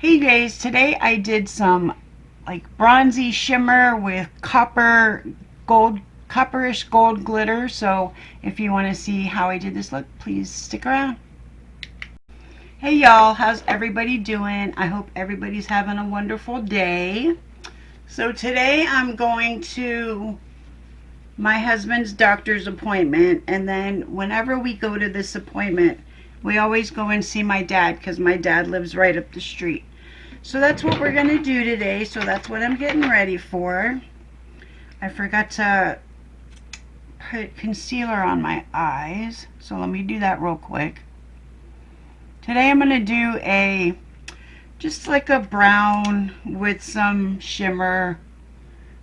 Hey guys, today I did some like bronzy shimmer with copperish gold glitter. So if you want to see how I did this look, please stick around. Hey y'all, how's everybody doing? I hope everybody's having a wonderful day. So today I'm going to my husband's doctor's appointment, and then whenever we go to this appointment, we always go and see my dad because my dad lives right up the street. So that's what we're going to do today. So that's what I'm getting ready for. I forgot to put concealer on my eyes. So let me do that real quick. Today I'm going to do just like a brown with some shimmer.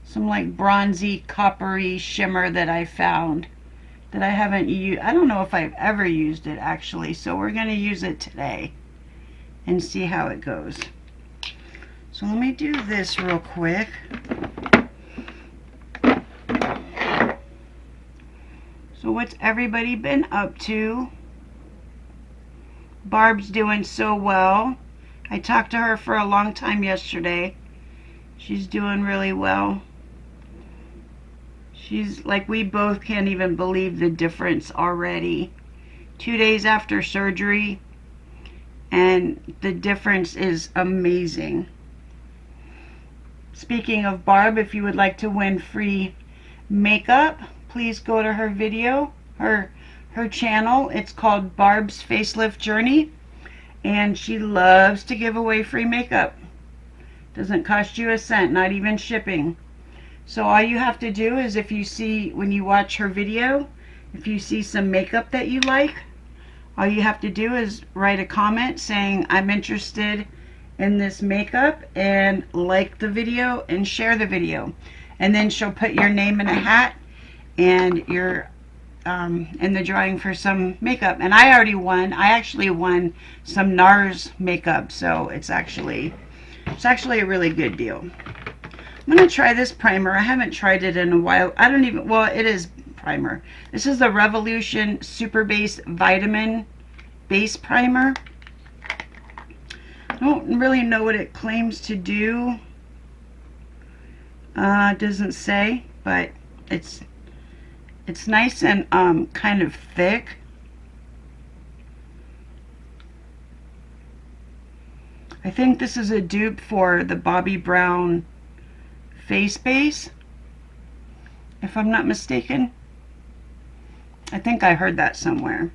Some like bronzy, coppery shimmer that I found that I haven't used. I don't know if I've ever used it actually. So we're going to use it today and see how it goes. So let me do this real quick. So what's everybody been up to? Barb's doing so well. I talked to her for a long time yesterday. She's doing really well. She's like, we both can't even believe the difference already. 2 days after surgery, and the difference is amazing. Speaking of Barb, if you would like to win free makeup, please go to her video, her channel. It's called Barb's Facelift Journey, and she loves to give away free makeup. Doesn't cost you a cent, not even shipping. So all you have to do is, if you see, when you watch her video, if you see some makeup that you like, all you have to do is write a comment saying, I'm interested in this makeup, and like the video and share the video, and then she'll put your name in a hat and you're in the drawing for some makeup. And I already won. I actually won some Nars makeup, so it's actually a really good deal. I'm going to try this primer. I haven't tried it in a while. I don't even, well, it is primer. This is the Revolution Super Base Vitamin Base Primer. I don't really know what it claims to do. It doesn't say, but it's nice and kind of thick. I think this is a dupe for the Bobbi Brown face base, if I'm not mistaken. I think I heard that somewhere.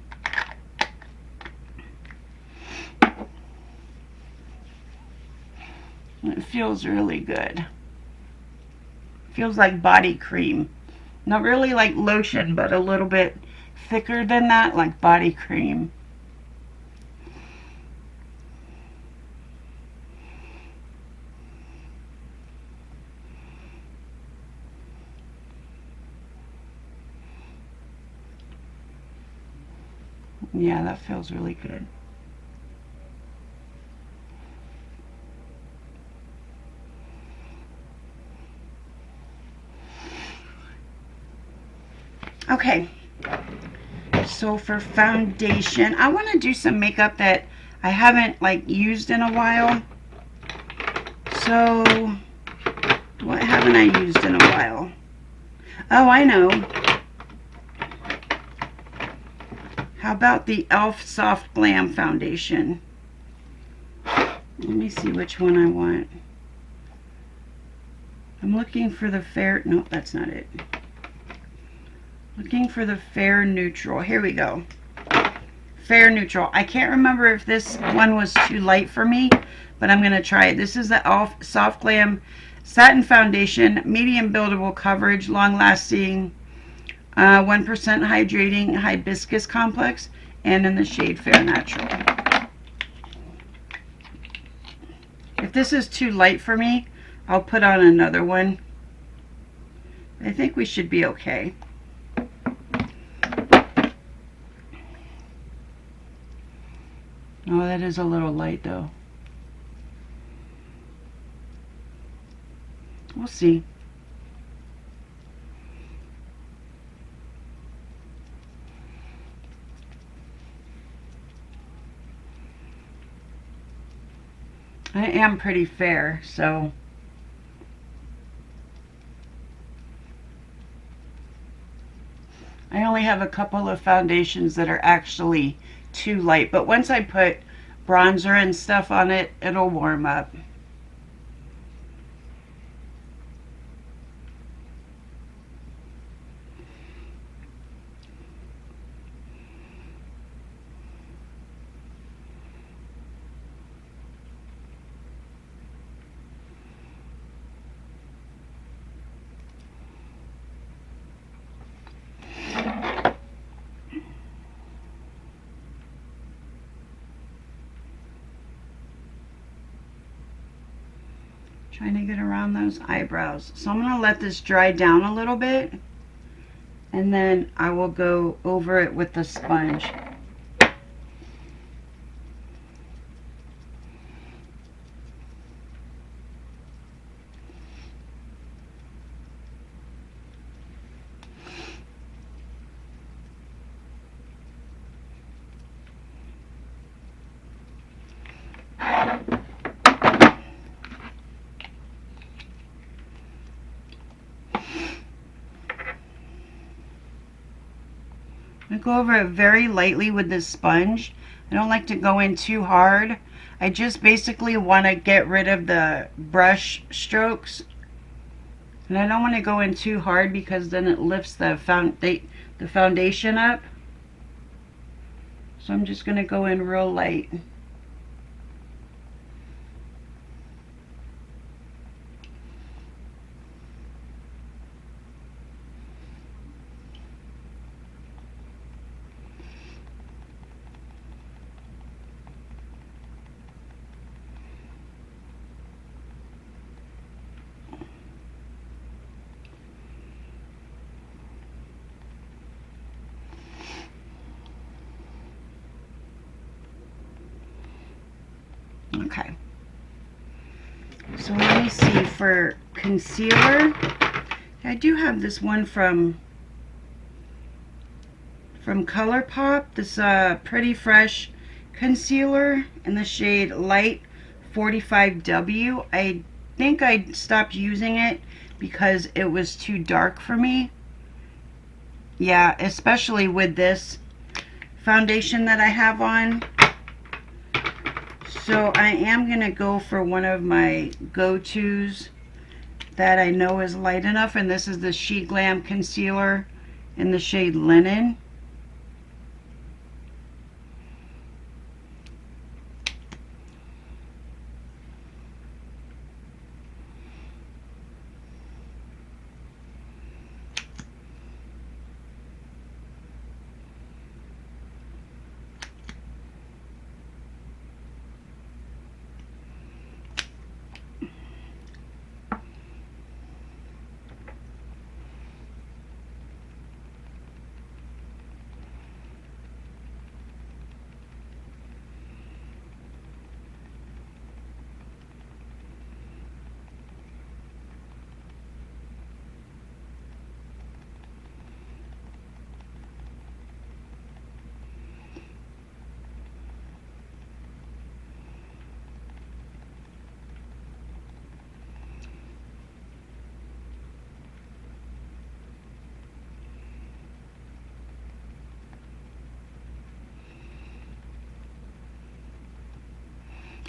It feels really good. Feels like body cream. Not really like lotion, but a little bit thicker than that, like body cream. Yeah, that feels really good. Okay, so for foundation, I want to do some makeup that I haven't like used in a while. So what haven't I used in a while? Oh, I know. How about the e.l.f. Soft Glam foundation? Let me see which one I want. I'm looking for the fair, no, that's not it. Looking for the fair neutral. Here we go. Fair neutral. I can't remember if this one was too light for me, but I'm going to try it. This is the e.l.f. Soft Glam Satin Foundation, medium buildable coverage, long lasting, 1% hydrating hibiscus complex, and in the shade Fair Natural. If this is too light for me, I'll put on another one. I think we should be okay. Oh, that is a little light though. We'll see. I am pretty fair, so I only have a couple of foundations that are actually too light, but once I put bronzer and stuff on it, it'll warm up. Trying to get around those eyebrows. So I'm going to let this dry down a little bit, and then I will go over it with the sponge. I go over it very lightly with this sponge. I don't like to go in too hard. I just basically want to get rid of the brush strokes. And I don't want to go in too hard because then it lifts the foundation up. So I'm just going to go in real light. Okay, so let me see for concealer. I do have this one from Colourpop, this Pretty Fresh concealer in the shade Light 45W. I think I stopped using it because it was too dark for me. Yeah, especially with this foundation that I have on. So I am going to go for one of my go-tos that I know is light enough, and this is the Sheglam concealer in the shade Linen.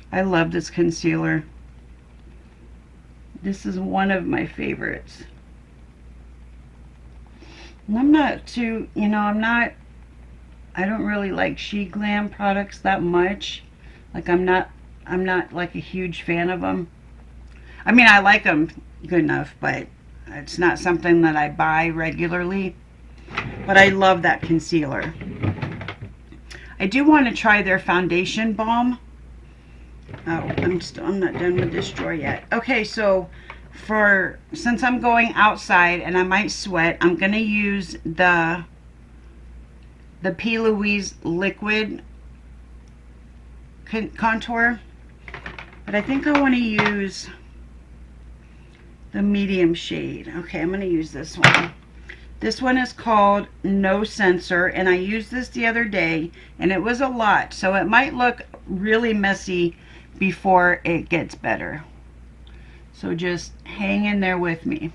I love this concealer. This is one of my favorites. And I'm not too, I don't really like Sheglam products that much. Like I'm not like a huge fan of them. I mean, I like them good enough, but it's not something that I buy regularly. But I love that concealer. I do want to try their foundation balm. Oh, I'm not done with this drawer yet. Okay, so since I'm going outside and I might sweat, I'm gonna use the P. Louise liquid contour, but I think I want to use the medium shade. Okay, I'm gonna use this one. This one is called No Censor, and I used this the other day, and it was a lot, so it might look really messy before it gets better. So just hang in there with me,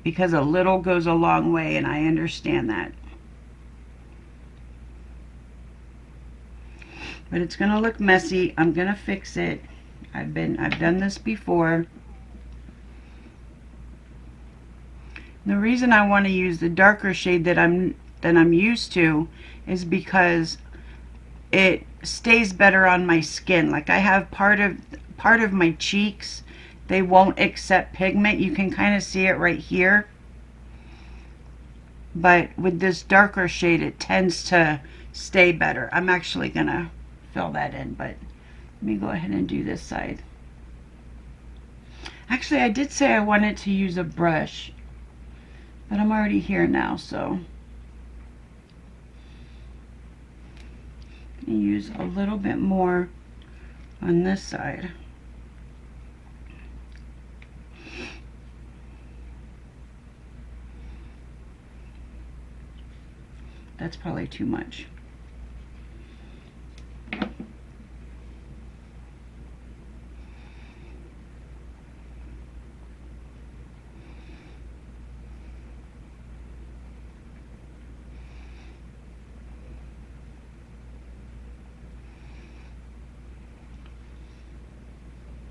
because a little goes a long way, and I understand that. But it's going to look messy. I'm going to fix it. I've done this before. The reason I want to use the darker shade that I'm used to is because it stays better on my skin. Like, I have part of my cheeks, they won't accept pigment. You can kind of see it right here. But with this darker shade, it tends to stay better. I'm actually going to fill that in, but let me go ahead and do this side. Actually, I did say I wanted to use a brush, but I'm already here now, so I'm going to use a little bit more on this side. That's probably too much.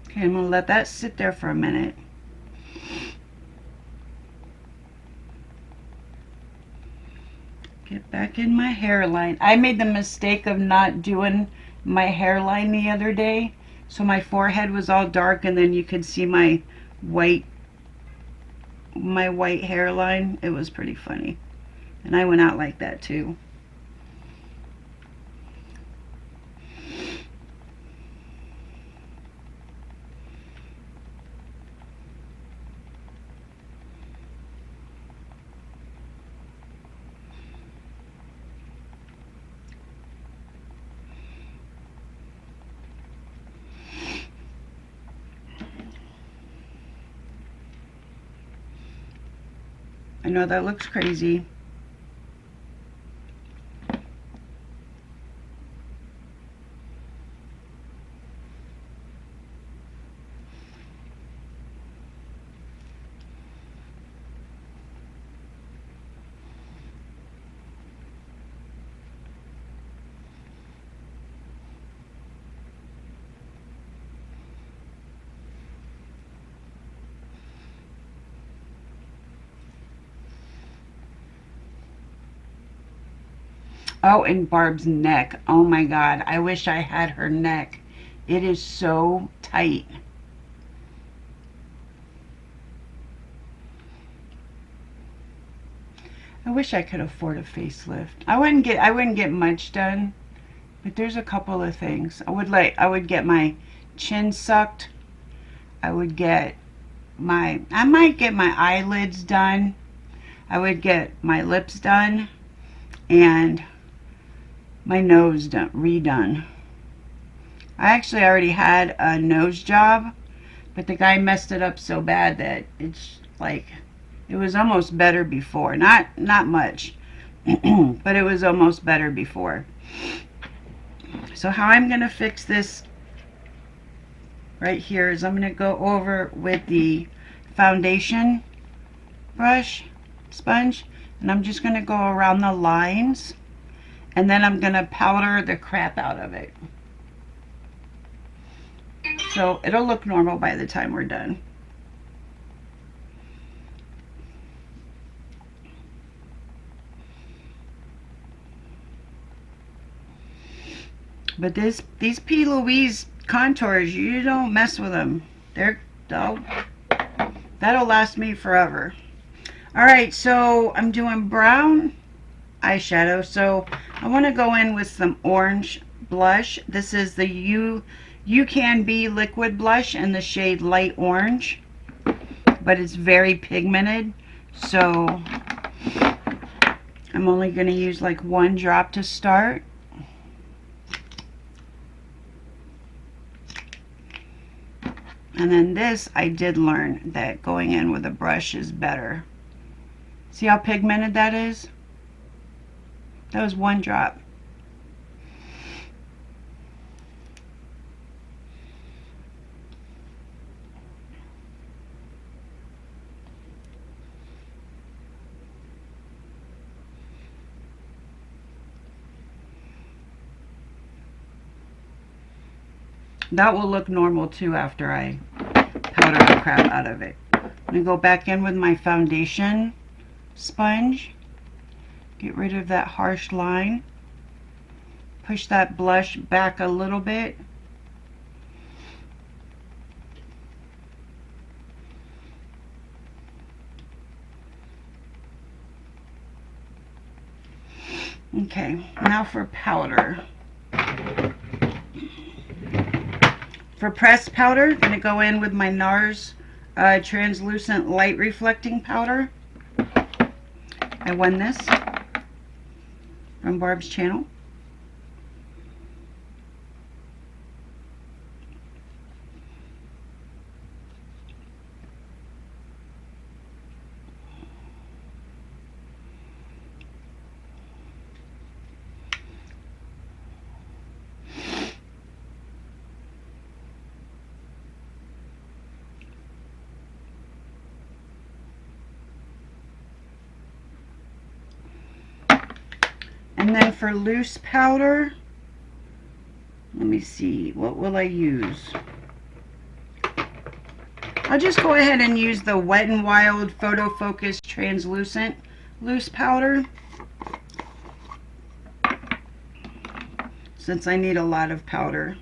Okay, I'm going to let that sit there for a minute. Get back in my hairline. I made the mistake of not doing my hairline the other day, so my forehead was all dark, and then you could see my white hairline. It was pretty funny, and I went out like that too. I know that looks crazy. Oh, and Barb's neck. Oh my God. I wish I had her neck. It is so tight. I wish I could afford a facelift. I wouldn't get much done, but there's a couple of things. I would get my chin sucked. I might get my eyelids done. I would get my lips done, and my nose redone. I actually already had a nose job, but the guy messed it up so bad that it's like, it was almost better before. Not much, but it was almost better before. So how I'm going to fix this right here is I'm going to go over with the foundation sponge, and I'm just going to go around the lines, and then I'm going to powder the crap out of it. So it'll look normal by the time we're done. But these P. Louise contours, you don't mess with them. That'll last me forever. Alright, so I'm doing brown eyeshadow. So I want to go in with some orange blush. This is the Ucanbe liquid blush in the shade light orange, but it's very pigmented, so I'm only going to use like 1 drop to start. And then this, I did learn that going in with a brush is better. See how pigmented that is? That was 1 drop. That will look normal too after I powder the crap out of it. I'm going to go back in with my foundation sponge. Get rid of that harsh line. Push that blush back a little bit. Okay, now for powder. For pressed powder, I'm going to go in with my Nars translucent light reflecting powder. I won this from Barb's channel. And then for loose powder, let me see, what will I use? I'll just go ahead and use the Wet n Wild Photo Focus Translucent Loose Powder, since I need a lot of powder.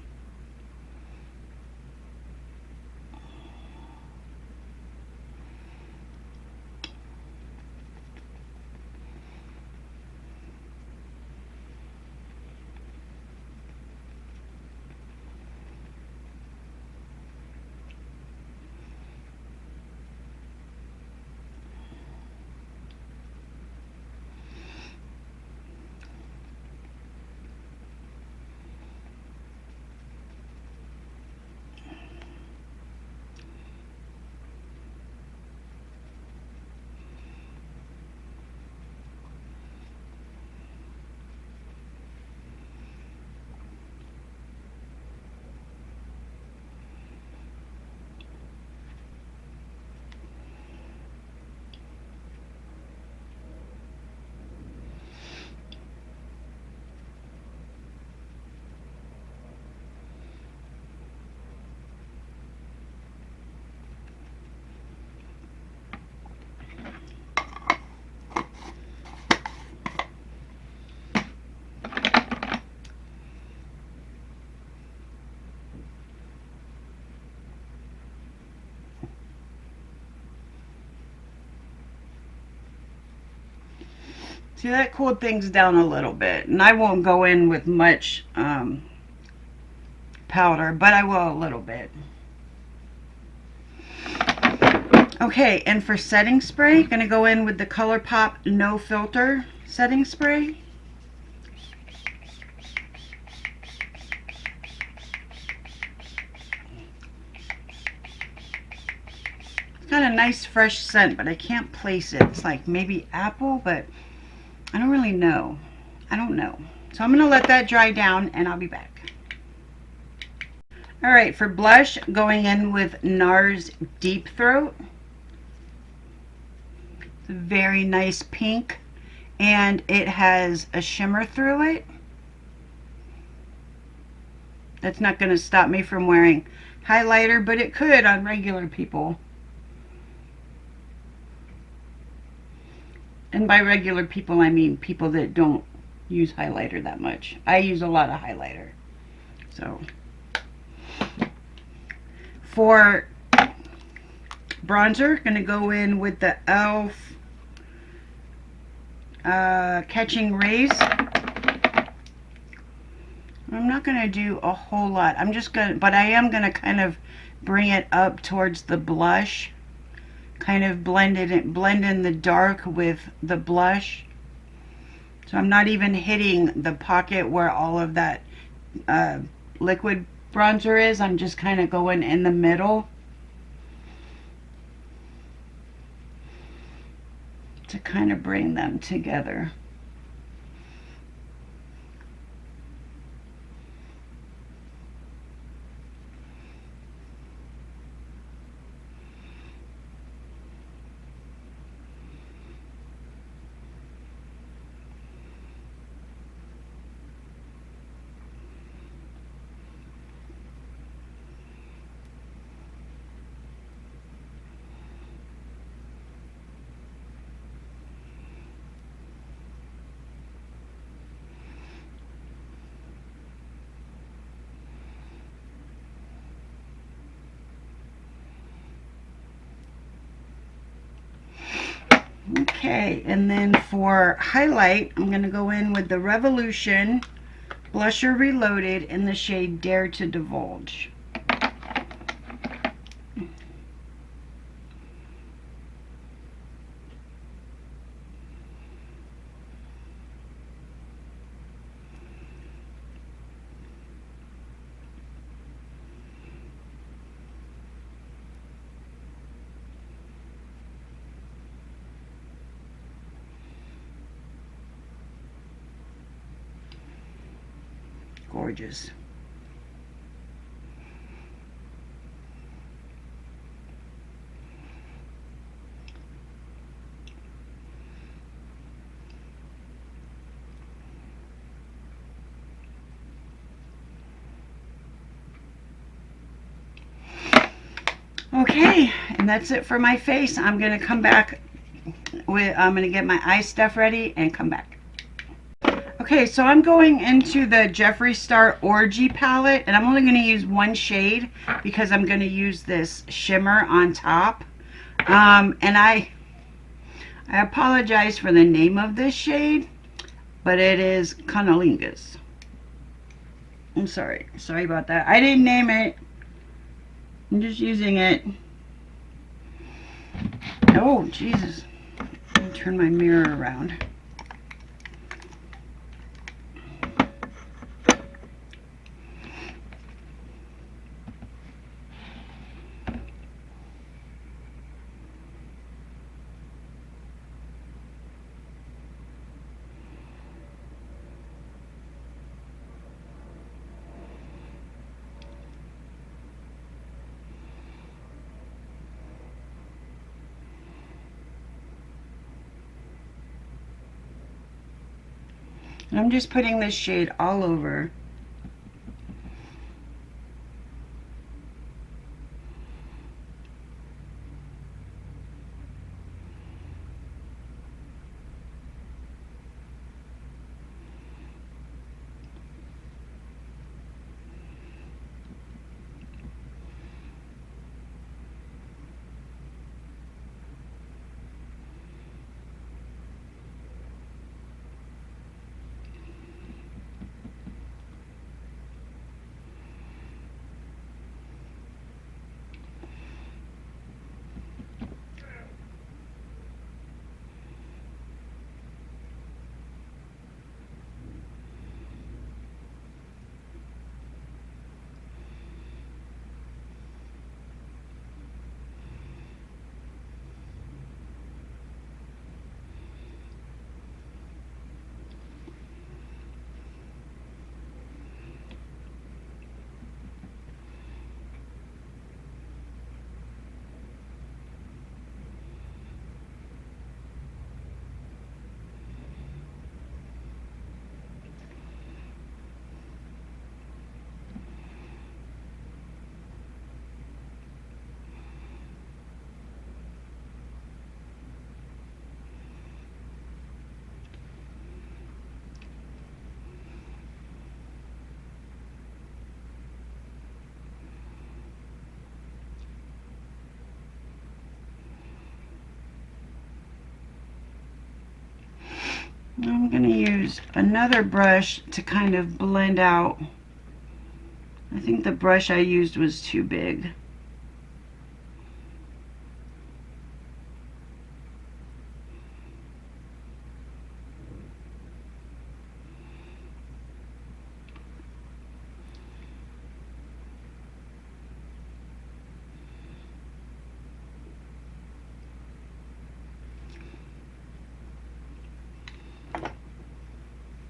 See, that cooled things down a little bit, and I won't go in with much powder, but I will a little bit. Okay, and for setting spray, I'm going to go in with the Colourpop No Filter setting spray. It's got a nice fresh scent, but I can't place it. It's like maybe apple, but I don't really know. I don't know. So I'm going to let that dry down and I'll be back. Alright, for blush, going in with Nars Deep Throat. It's a very nice pink and it has a shimmer through it. That's not going to stop me from wearing highlighter, but it could on regular people. And by regular people, I mean people that don't use highlighter that much. I use a lot of highlighter. So, for bronzer, going to go in with the e.l.f. Catching Rays. I'm not going to do a whole lot. I'm just going to, but I am going to kind of bring it up towards the blush. Kind of blend in the dark with the blush. So I'm not even hitting the pocket where all of that liquid bronzer is. I'm just kind of going in the middle to kind of bring them together. Okay, and then for highlight, I'm going to go in with the Revolution Blusher Reloaded in the shade Dare to Divulge. Gorgeous. Okay, and that's it for my face. I'm going to come back with, I'm going to get my eye stuff ready and come back. Okay, so I'm going into the Jeffree Star Orgy palette, and I'm only going to use one shade because I'm going to use this shimmer on top. And I apologize for the name of this shade, but it is Cunnilingus. I'm sorry about that. I didn't name it. I'm just using it. Oh, Jesus. Let me turn my mirror around. And I'm just putting this shade all over. I'm going to use another brush to kind of blend out. I think the brush I used was too big.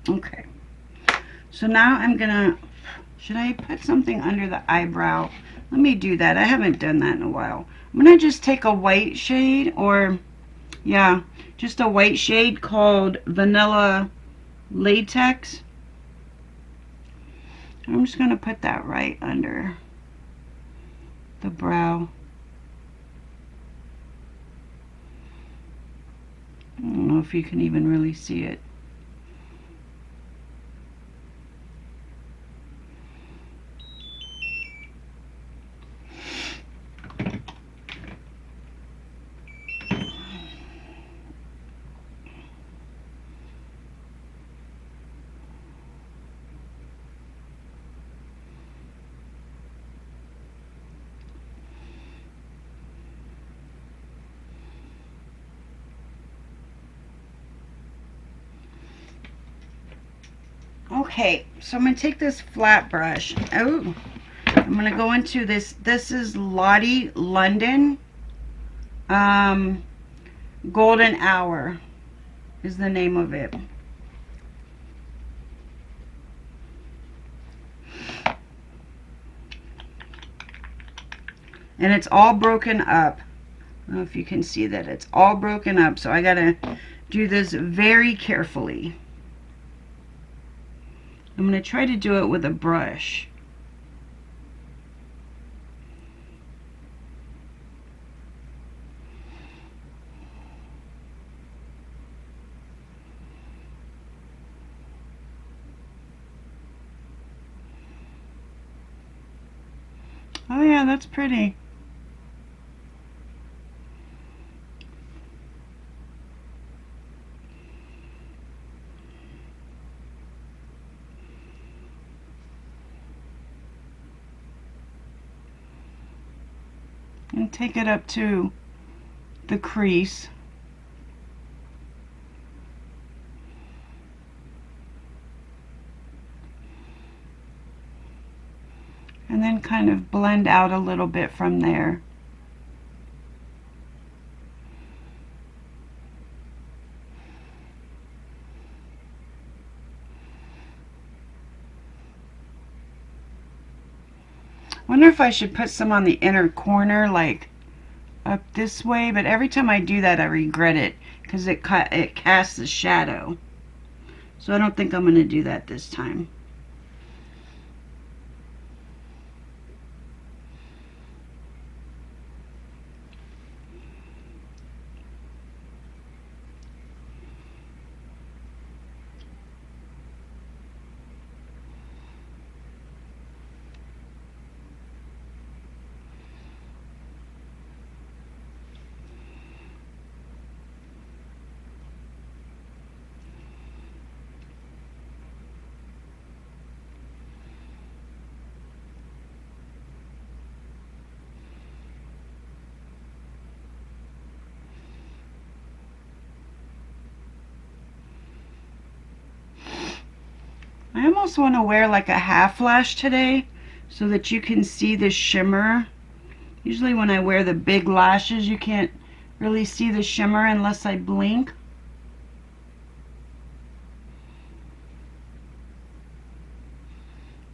Okay, so now I'm gonna, should I put something under the eyebrow? Let me do that. I haven't done that in a while. I'm gonna just take a white shade, or yeah, just a white shade called Vanilla Latex. I'm just gonna put that right under the brow. I don't know if you can even really see it. Okay, so I'm going to take this flat brush. Oh, I'm going to go into this. This is Lottie London. Golden Hour is the name of it. And it's all broken up. I don't know if you can see that. It's all broken up. So I got to do this very carefully. I'm going to try to do it with a brush. Oh yeah, that's pretty. And take it up to the crease. And then kind of blend out a little bit from there. Wonder if I should put some on the inner corner, like up this way, but every time I do that I regret it because it casts a shadow. So I don't think I'm going to do that this time. I almost want to wear like a half lash today so that you can see the shimmer. Usually when I wear the big lashes you can't really see the shimmer unless I blink.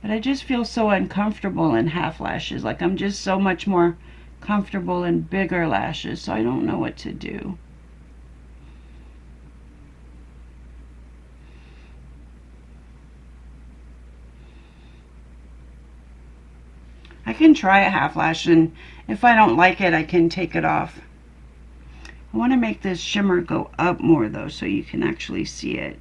But I just feel so uncomfortable in half lashes. Like I'm just so much more comfortable in bigger lashes, so I don't know what to do. I can try a half lash, and if I don't like it I can take it off. I want to make this shimmer go up more though so you can actually see it.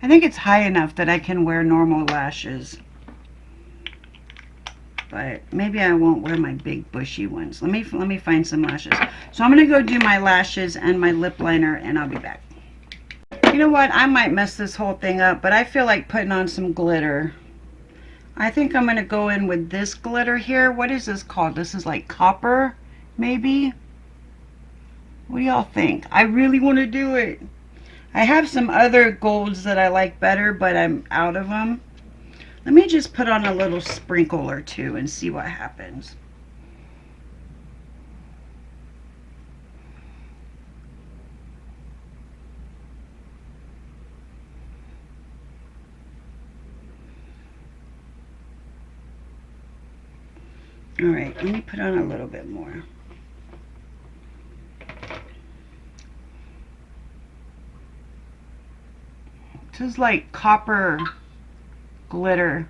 I think it's high enough that I can wear normal lashes. But maybe I won't wear my big bushy ones. Let me find some lashes. So I'm going to go do my lashes and my lip liner and I'll be back. You know what? I might mess this whole thing up, but I feel like putting on some glitter. I think I'm going to go in with this glitter here. What is this called? This is like copper, maybe? What do y'all think? I really want to do it. I have some other golds that I like better, but I'm out of them. Let me just put on a little sprinkle or two and see what happens. All right, let me put on a little bit more. This is like copper glitter.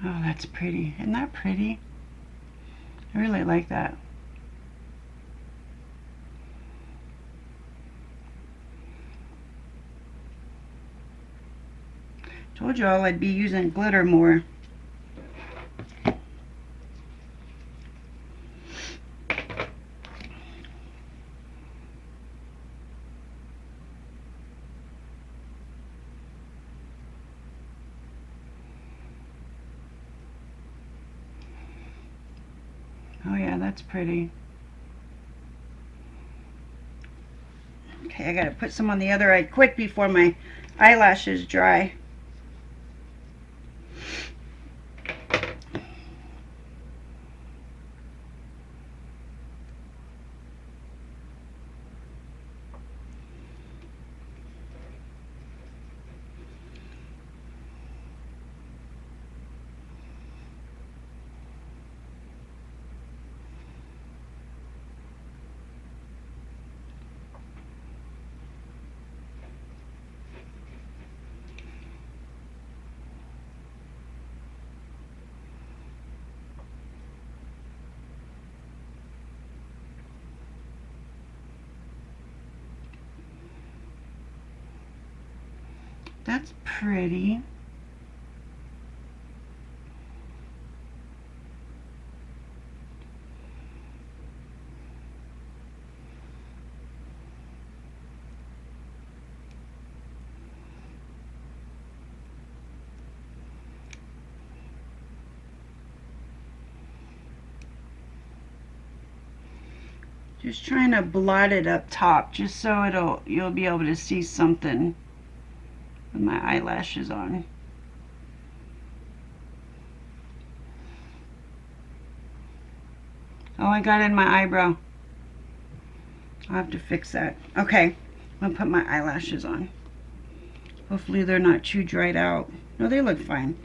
Oh, that's pretty. Isn't that pretty? I really like that. Told you all I'd be using glitter more. Oh yeah, that's pretty. Okay, I gotta put some on the other eye quick before my eyelashes dry. That's pretty. Just trying to blot it up top, just so you'll be able to see something with my eyelashes on. Oh, I got in my eyebrow. I'll have to fix that. Okay, I'm gonna put my eyelashes on. Hopefully they're not too dried out. No, they look fine.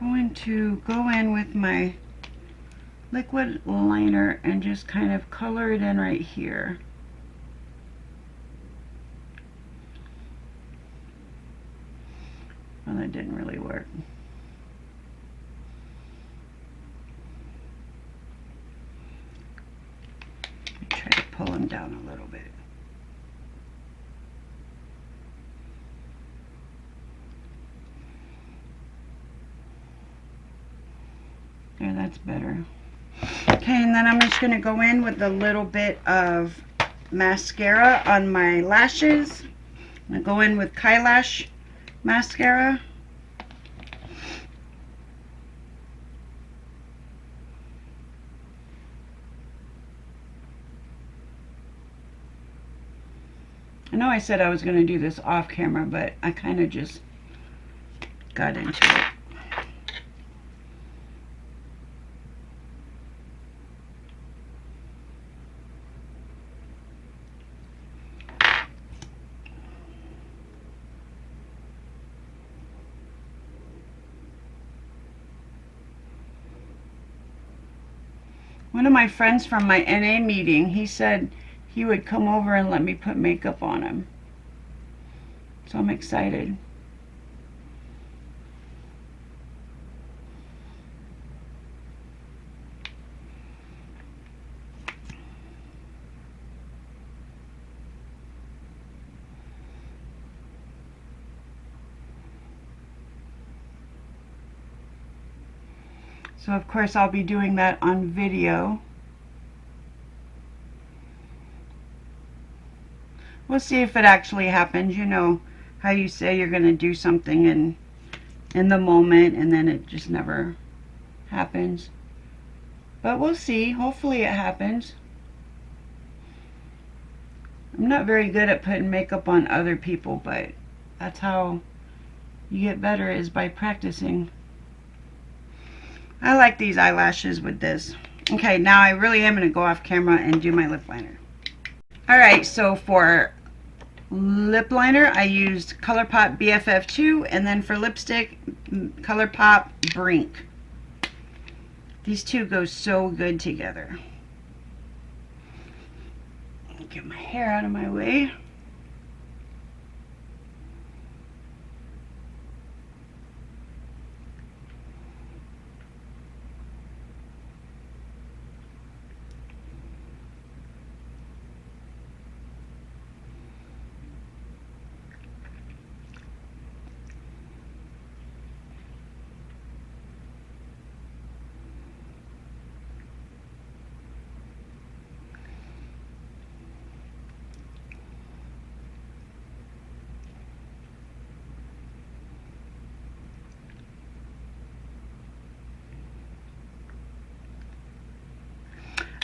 Going to go in with my liquid liner and just kind of color it in right here. Well, that didn't really work. Try to pull them down a little bit. There, that's better. Okay, and then I'm just going to go in with a little bit of mascara on my lashes. I'm going to go in with Eyelash mascara. I know I said I was going to do this off camera, but I kind of just got into it. One of my friends from my NA meeting, he said he would come over and let me put makeup on him. So I'm excited. So of course I'll be doing that on video. We'll see if it actually happens. You know how you say you're going to do something in the moment and then it just never happens. But we'll see. Hopefully it happens. I'm not very good at putting makeup on other people, but that's how you get better, is by practicing. I like these eyelashes with this. Okay, now I really am going to go off camera and do my lip liner. Alright, so for lip liner I used Colourpop BFF2, and then for lipstick, Colourpop Brink. These two go so good together. Get my hair out of my way.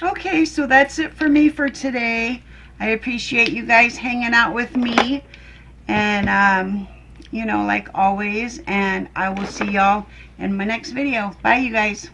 Okay, so that's it for me for today. I appreciate you guys hanging out with me, and you know, like always, and I will see y'all in my next video. Bye, you guys.